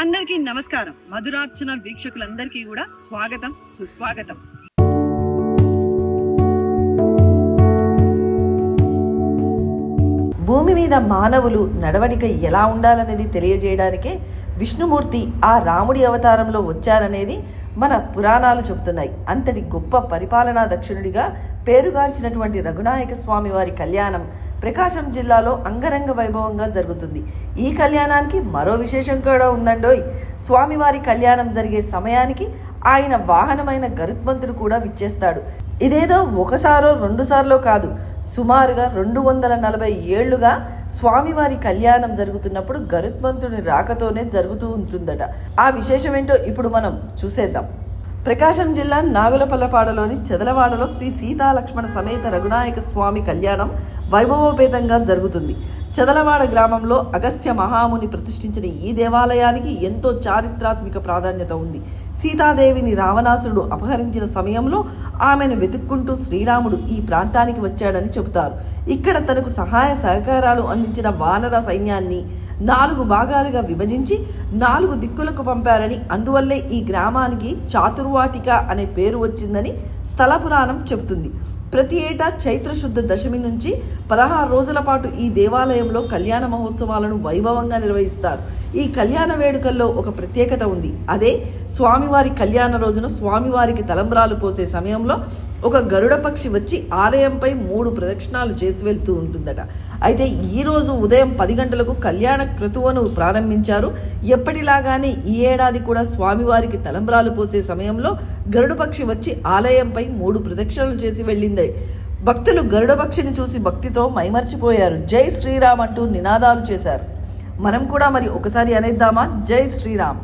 అందరికీ నమస్కారం. మధురార్చన వీక్షకులందరికీ కూడా స్వాగతం, సుస్వాగతం. భూమి మీద మానవులు నడవడిక ఎలా ఉండాలనేది తెలియజేయడానికే విష్ణుమూర్తి ఆ రాముడి అవతారంలో వచ్చారనేది మన పురాణాలు చెబుతున్నాయి. అంతటి గొప్ప పరిపాలనా దక్షిణుడిగా పేరుగాంచినటువంటి రఘునాయక స్వామి వారి కళ్యాణం ప్రకాశం జిల్లాలో అంగరంగ వైభవంగా జరుగుతుంది. ఈ కళ్యాణానికి మరో విశేషం కూడా ఉందండోయ్. స్వామివారి కళ్యాణం జరిగే సమయానికి ఆయన వాహనమైన గరుత్మంతుడు కూడా విచ్చేస్తాడు. ఇదేదో ఒకసారో రెండుసార్లో కాదు, సుమారుగా 240 ఏళ్లుగా స్వామివారి కళ్యాణం జరుగుతున్నప్పుడు గరుత్మంతుడి రాకతోనే జరుగుతూ ఉంటుందట. ఆ విశేషం ఏంటో ఇప్పుడు మనం చూసేద్దాం. ప్రకాశం జిల్లా నాగులపల్లపాడలోని చెదలవాడలో శ్రీ సీతాలక్ష్మణ సమేత రఘునాయక స్వామి కళ్యాణం వైభవోపేతంగా జరుగుతుంది. చెదలవాడ గ్రామంలో అగస్త్య మహాముని ప్రతిష్ఠించిన ఈ దేవాలయానికి ఎంతో చారిత్రాత్మక ప్రాధాన్యత ఉంది. సీతాదేవిని రావణాసురుడు అపహరించిన సమయంలో ఆమెను వెతుక్కుంటూ శ్రీరాముడు ఈ ప్రాంతానికి వచ్చాడని చెబుతారు. ఇక్కడ తనకు సహాయ సహకారాలు అందించిన వానర సైన్యాన్ని 4 భాగాలుగా విభజించి 4 దిక్కులకు పంపారని, అందువల్లే ఈ గ్రామానికి చాతుర్వాటిక అనే పేరు వచ్చిందని స్థల పురాణం చెబుతుంది. ప్రతి ఏటా చైత్రశుద్ధ దశమి నుంచి 16 రోజుల పాటు ఈ దేవాలయంలో కళ్యాణ మహోత్సవాలను వైభవంగా నిర్వహిస్తారు. ఈ కళ్యాణ వేడుకల్లో ఒక ప్రత్యేకత ఉంది. అదే స్వామివారి కళ్యాణ రోజున స్వామివారికి తలంబ్రాలు పోసే సమయంలో ఒక గరుడ పక్షి వచ్చి ఆలయంపై 3 ప్రదక్షిణాలు చేసి వెళ్తూ ఉంటుందట. అయితే ఈరోజు ఉదయం 10 గంటలకు కళ్యాణ క్రతువును ప్రారంభించారు. ఎప్పటిలాగానే ఈ ఏడాది కూడా స్వామివారికి తలంబ్రాలు పోసే సమయంలో గరుడ పక్షి వచ్చి ఆలయంపై 3 ప్రదక్షిణలు చేసి వెళ్ళింది. భక్తులు గరుడ పక్షిని చూసి భక్తితో మైమర్చిపోయారు. జై శ్రీరామ్ అంటూ నినాదాలు చేశారు. మనం కూడా మరి ఒకసారి అనేద్దామా? జై శ్రీరామ్.